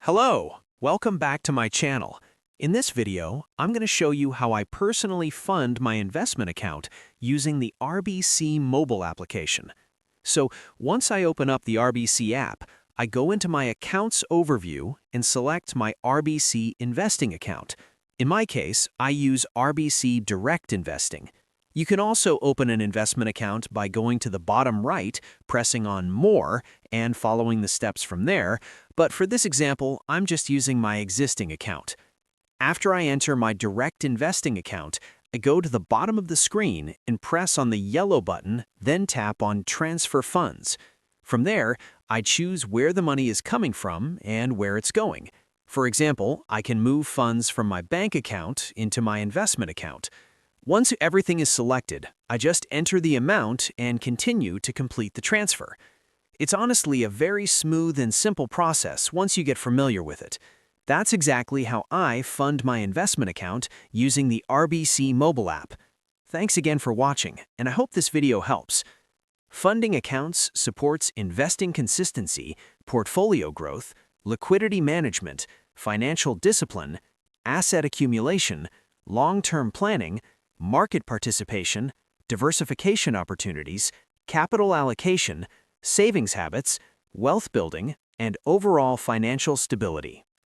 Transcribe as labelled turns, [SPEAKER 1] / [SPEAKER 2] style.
[SPEAKER 1] Hello, welcome back to my channel. In this video, I'm going to show you how I personally fund my investment account using the RBC Mobile application. So once I open up the RBC app, I go into my Accounts overview and select my RBC Investing account. In my case, I use RBC Direct Investing. You can also open an investment account by going to the bottom right, pressing on More, and following the steps from there, but for this example, I'm just using my existing account. After I enter my direct investing account, I go to the bottom of the screen and press on the yellow button, then tap on Transfer Funds. From there, I choose where the money is coming from and where it's going. For example, I can move funds from my bank account into my investment account. Once everything is selected, I just enter the amount and continue to complete the transfer. It's honestly a very smooth and simple process once you get familiar with it. That's exactly how I fund my investment account using the RBC Mobile App. Thanks again for watching, and I hope this video helps. Funding accounts supports investing consistency, portfolio growth, liquidity management, financial discipline, asset accumulation, long-term planning, market participation, diversification opportunities, capital allocation, savings habits, wealth building, and overall financial stability.